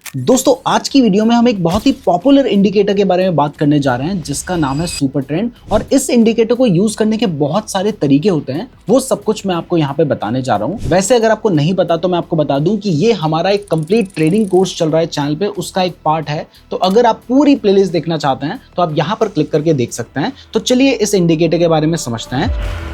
दोस्तों आज की वीडियो में हम एक बहुत ही पॉपुलर इंडिकेटर के बारे में बात करने जा रहे हैं जिसका नाम है सुपर ट्रेंड। और इस इंडिकेटर को यूज करने के बहुत सारे तरीके होते हैं, वो सब कुछ मैं आपको यहाँ पे बताने जा रहा हूँ। वैसे अगर आपको नहीं पता तो मैं आपको बता दूं कि ये हमारा एक कंप्लीट ट्रेडिंग कोर्स चल रहा है चैनल पे, उसका एक पार्ट है। तो अगर आप पूरी प्लेलिस्ट देखना चाहते हैं तो आप यहाँ पर क्लिक करके देख सकते हैं। तो चलिए इस इंडिकेटर के बारे में समझते हैं।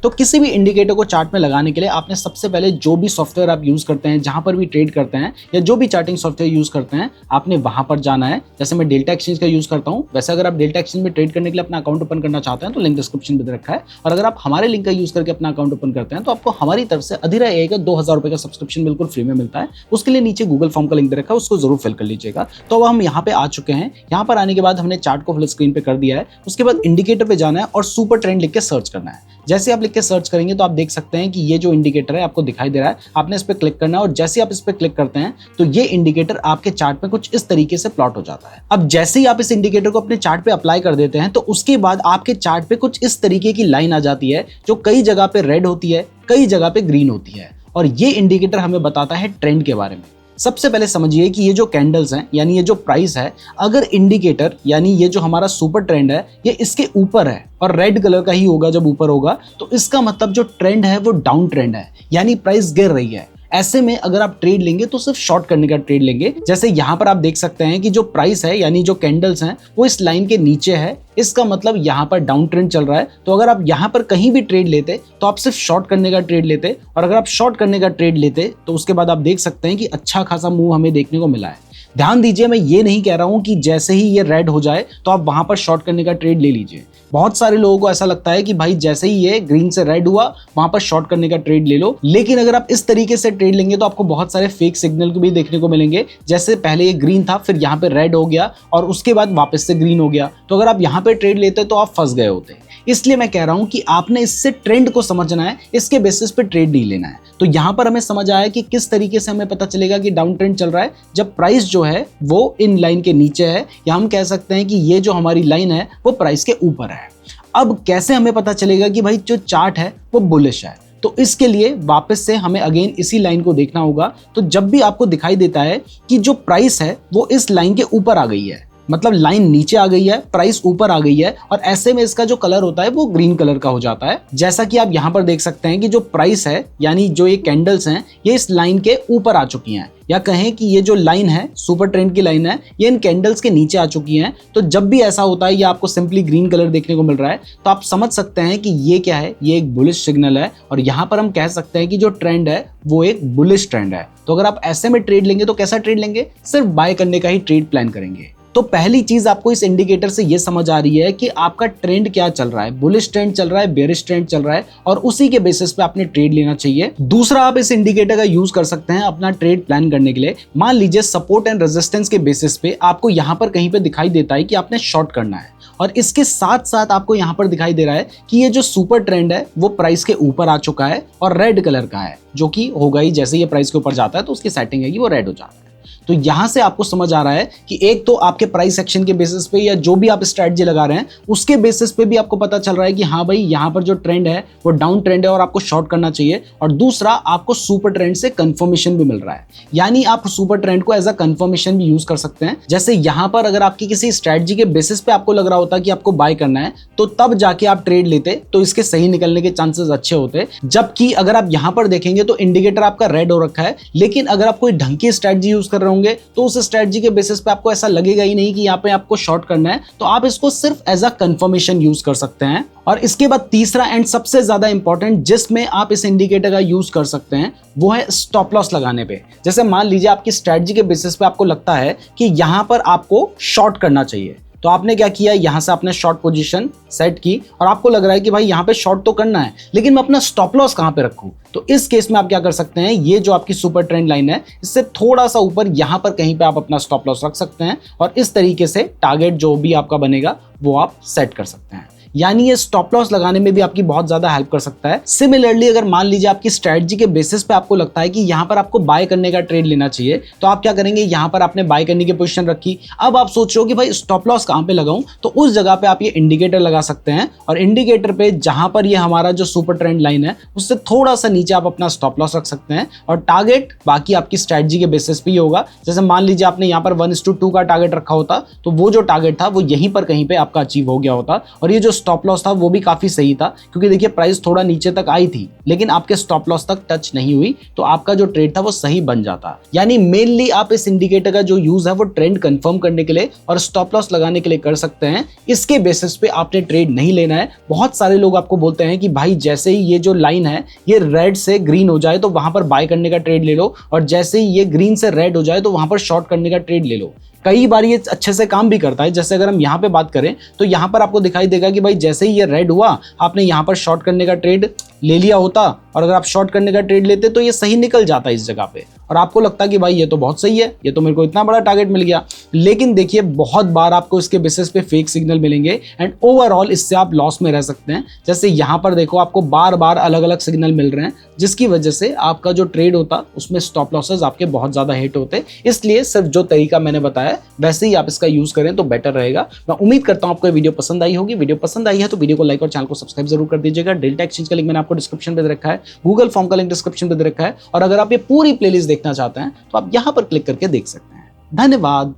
तो किसी भी इंडिकेटर को चार्ट में लगाने के लिए आपने सबसे पहले जो भी सॉफ्टवेयर आप यूज करते हैं, जहां पर भी ट्रेड करते हैं या जो भी चार्टिंग सॉफ्टवेयर यूज करते हैं, आपने वहां पर जाना है। जैसे मैं डेल्टा एक्सचेंज का यूज करता हूं, वैसे अगर आप डेल्टा एक्सचेंज में ट्रेड करने के लिए अपना अकाउंट ओपन करना चाहते हैं तो लिंक डिस्क्रिप्शन में दे रखा है। और अगर आप हमारे लिंक का यूज करके अपना अकाउंट ओपन करते हैं तो आपको हमारी तरफ से अधिरा ए का 2000 रुपए का सब्सक्रिप्शन बिल्कुल फ्री में मिलता है। उसके लिए नीचे गूगल फॉर्म का लिंक दे रखा है, उसको जरूर फिल कर लीजिएगा। तो अब हम यहाँ पे आ चुके हैं। यहाँ पर आने के बाद हमने चार्ट को फुल स्क्रीन पे कर दिया है। उसके बाद इंडिकेटर पे जाना है और सुपर ट्रेंड लिख के सर्च करना है। जैसे आप लिख के सर्च करेंगे तो आप देख सकते हैं कि ये जो इंडिकेटर है आपको दिखाई दे रहा है। आपने इस पे क्लिक करना है और जैसे आप इस पे क्लिक करते हैं तो ये इंडिकेटर आपके चार्ट में कुछ इस तरीके से प्लॉट हो जाता है। अब जैसे ही आप इस इंडिकेटर को अपने चार्ट पे अप्लाई कर देते हैं तो उसके बाद आपके चार्ट पे कुछ इस तरीके की लाइन आ जाती है जो कई जगह पे रेड होती है, कई जगह पे ग्रीन होती है। और ये इंडिकेटर हमें बताता है ट्रेंड के बारे में। सबसे पहले समझिए कि ये जो कैंडल्स हैं यानी ये जो प्राइस है, अगर इंडिकेटर यानी ये जो हमारा सुपर ट्रेंड है ये इसके ऊपर है और रेड कलर का ही होगा जब ऊपर होगा, तो इसका मतलब जो ट्रेंड है वो डाउन ट्रेंड है, यानी प्राइस गिर रही है। ऐसे में अगर आप ट्रेड लेंगे तो सिर्फ शॉर्ट करने का ट्रेड लेंगे। जैसे यहाँ पर आप देख सकते हैं कि जो प्राइस है यानी जो कैंडल्स हैं वो इस लाइन के नीचे है, इसका मतलब यहाँ पर डाउन ट्रेंड चल रहा है। तो अगर आप यहाँ पर कहीं भी ट्रेड लेते तो आप सिर्फ शॉर्ट करने का ट्रेड लेते, और अगर आप शॉर्ट करने का ट्रेड लेते तो उसके बाद आप देख सकते हैं कि अच्छा खासा मूव हमें देखने को मिला है। ध्यान दीजिए, मैं ये नहीं कह रहा हूं कि जैसे ही ये रेड हो जाए तो आप वहां पर शॉर्ट करने का ट्रेड ले लीजिए। बहुत सारे लोगों को ऐसा लगता है कि भाई जैसे ही ये ग्रीन से रेड हुआ वहां पर शॉर्ट करने का ट्रेड ले लो। लेकिन अगर आप इस तरीके से ट्रेड लेंगे तो आपको बहुत सारे फेक सिग्नल भी देखने को मिलेंगे। जैसे पहले ये ग्रीन था, फिर यहाँ पे रेड हो गया और उसके बाद वापस से ग्रीन हो गया। तो अगर आप यहाँ पे ट्रेड लेते तो आप फंस गए होते। इसलिए मैं कह रहा हूं कि आपने इससे ट्रेंड को समझना है, इसके बेसिस पे ट्रेड नहीं लेना है। तो यहां पर हमें समझ आया कि किस तरीके से हमें पता चलेगा कि डाउन ट्रेंड चल रहा है, जब प्राइस जो है वो इन लाइन के नीचे है, या हम कह सकते हैं कि ये जो हमारी लाइन है वो प्राइस के ऊपर है। अब कैसे हमें पता चलेगा कि भाई जो चार्ट है वो बुलिश है? तो इसके लिए वापस से हमें अगेन इसी लाइन को देखना होगा। तो जब भी आपको दिखाई देता है कि जो प्राइस है वो इस लाइन के ऊपर आ गई है, मतलब लाइन नीचे आ गई है, प्राइस ऊपर आ गई है, और ऐसे में इसका जो कलर होता है वो ग्रीन कलर का हो जाता है। जैसा कि आप यहाँ पर देख सकते हैं कि जो प्राइस है यानी जो ये कैंडल्स हैं ये इस लाइन के ऊपर आ चुकी हैं, या कहें कि ये जो लाइन है सुपर ट्रेंड की लाइन है ये इन कैंडल्स के नीचे आ चुकी हैं। तो जब भी ऐसा होता है या आपको सिंपली ग्रीन कलर देखने को मिल रहा है तो आप समझ सकते हैं कि ये क्या है, ये एक बुलिश सिग्नल है। और यहाँ पर हम कह सकते हैं कि जो ट्रेंड है वो एक बुलिश ट्रेंड है। तो अगर आप ऐसे में ट्रेड लेंगे तो कैसा ट्रेड लेंगे? सिर्फ बाय करने का ही ट्रेड प्लान करेंगे। तो पहली चीज आपको इस इंडिकेटर से ये समझ आ रही है कि आपका ट्रेंड क्या चल रहा है, बुलिश ट्रेंड चल रहा है, बेयरिश ट्रेंड चल रहा है, और उसी के बेसिस पे आपने ट्रेड लेना चाहिए। दूसरा, आप इस इंडिकेटर का यूज कर सकते हैं अपना ट्रेड प्लान करने के लिए। मान लीजिए सपोर्ट एंड रेजिस्टेंस के बेसिस पे आपको यहाँ पर कहीं पे दिखाई देता है कि आपने शॉर्ट करना है, और इसके साथ साथ आपको यहाँ पर दिखाई दे रहा है कि ये जो सुपर ट्रेंड है वो प्राइस के ऊपर आ चुका है और रेड कलर का है, जो कि होगा ही जैसे ये प्राइस के ऊपर जाता है तो उसकी सेटिंग है कि वो रेड हो जाता है। तो यहां से आपको समझ आ रहा है कि एक तो आपके प्राइस एक्शन के बेसिस पे या जो भी आप स्ट्रेटजी लगा रहे हैं उसके बेसिस पे भी आपको पता चल रहा है कि हाँ भाई यहाँ पर जो ट्रेंड है वो डाउन ट्रेंड है और आपको शॉर्ट करना चाहिए। और दूसरा, आपको सुपर ट्रेंड से कंफर्मेशन भी मिल रहा है, यानी आप सुपर ट्रेंड को एज अ कंफर्मेशन भी यूज कर सकते हैं। जैसे यहाँ पर अगर आपकी किसी स्ट्रेटजी के बेसिस पे आपको लग रहा होता कि आपको बाय करना है तो तब जाके आप ट्रेड लेते तो इसके सही निकलने के चांसेस अच्छे होते। जबकि अगर आप यहाँ पर देखेंगे तो इंडिकेटर आपका रेड हो रखा है, लेकिन अगर आप कोई ढंग की स्ट्रेटजी यूज कर रहे होंगे तो उस स्ट्रेटजी के बेसिस पे आपको ऐसा लगेगा ही नहीं कि यहाँ पे आपको शॉर्ट करना है, तो आप इसको सिर्फ एज अ कंफर्मेशन यूज कर सकते हैं। और इसके बाद तीसरा एंड सबसे ज्यादा इंपॉर्टेंट जिसमें आप इस इंडिकेटर का यूज कर सकते हैं वो है स्टॉप लॉस लगाने पे। जैसे मान लीजिए आपकी स्ट्रेटजी के बेसिस पे आपको लगता है कि यहाँ पर आपको शॉर्ट करना चाहिए, तो आपने क्या किया, यहां से आपने शॉर्ट पोजीशन सेट की और आपको लग रहा है कि भाई यहां पे शॉर्ट तो करना है लेकिन मैं अपना स्टॉप लॉस कहां पे रखूं। तो इस केस में आप क्या कर सकते हैं, ये जो आपकी सुपर ट्रेंड लाइन है इससे थोड़ा सा ऊपर यहां पर कहीं पे आप अपना स्टॉप लॉस रख सकते हैं और इस तरीके से टारगेट जो भी आपका बनेगा वो आप सेट कर सकते हैं। यानी ये स्टॉप लॉस लगाने में भी आपकी बहुत ज्यादा हेल्प कर सकता है। सिमिलरली अगर मान लीजिए आपकी स्ट्रेटजी के बेसिस पे आपको लगता है कि यहाँ पर आपको बाय करने का ट्रेड लेना चाहिए, तो आप क्या करेंगे, यहाँ पर आपने बाय करने की पोजीशन रखी। अब आप सोच रहे हो कि भाई स्टॉप लॉस कहाँ पे लगाऊं, तो उस जगह पे आप ये इंडिकेटर लगा सकते हैं और इंडिकेटर पे जहां पर ये हमारा जो सुपर ट्रेंड लाइन है उससे थोड़ा सा नीचे आप अपना स्टॉप लॉस रख सकते हैं और टारगेट बाकी आपकी स्ट्रेटजी के बेसिस पे ही होगा। जैसे मान लीजिए आपने यहाँ पर 1:2 का टारगेट रखा होता, तो वो जो टारगेट था वो यहीं पर कहीं पे आपका अचीव हो गया होता और ये जो स्टॉप लॉस था वो भी काफी सही था, क्योंकि देखिए प्राइस थोड़ा नीचे तक आई थी लेकिन आपके स्टॉप लॉस तक टच नहीं हुई, तो आपका जो ट्रेड था वो सही बन जाता। यानी मेनली आप इस इंडिकेटर का जो यूज है वो ट्रेंड कंफर्म करने के लिए और स्टॉप लॉस लगाने के लिए कर सकते हैं। इसके बेसिस पे आपने ट्रेड नहीं लेना है। बहुत सारे लोग आपको बोलते हैं कि भाई जैसे ही ये जो लाइन है ये रेड से ग्रीन हो जाए तो वहां पर बाय करने का ट्रेड ले लो, और जैसे ही ये ग्रीन से रेड हो जाए तो वहां पर शॉर्ट करने का ट्रेड ले लो। कई बार ये अच्छे से काम भी करता है। जैसे अगर हम यहाँ पे बात करें तो यहाँ पर आपको दिखाई देगा कि भाई जैसे ही ये रेड हुआ आपने यहाँ पर शॉर्ट करने का ट्रेड ले लिया होता, और अगर आप शॉर्ट करने का ट्रेड लेते तो ये सही निकल जाता इस जगह पे और आपको लगता कि भाई ये तो बहुत सही है, ये तो मेरे को इतना बड़ा टारगेट मिल गया। लेकिन देखिए बहुत बार आपको इसके बेसिस पे फेक सिग्नल मिलेंगे एंड ओवरऑल इससे आप लॉस में रह सकते हैं। जैसे यहाँ पर देखो आपको बार बार अलग अलग सिग्नल मिल रहे हैं, जिसकी वजह से आपका जो ट्रेड होता उसमें स्टॉप लॉसेस आपके बहुत ज्यादा हिट होते। इसलिए सिर्फ जो तरीका मैंने बताया वैसे ही आप इसका यूज करें तो बेटर रहेगा। मैं उम्मीद करता हूं आपको ये वीडियो पसंद आई होगी। वीडियो पसंद आई है तो वीडियो को लाइक और चैनल को सब्सक्राइब जरूर कर दीजिएगा। डेल्टा एक्सचेंज का लिंक मैंने आपको डिस्क्रिप्शन पे दे रखा है, गूगल फॉर्म का लिंक डिस्क्रिप्शन पे दे रखा है, और अगर आप ये पूरी प्लेलिस्ट देखना चाहते हैं तो आप यहां पर क्लिक करके देख सकते हैं। धन्यवाद।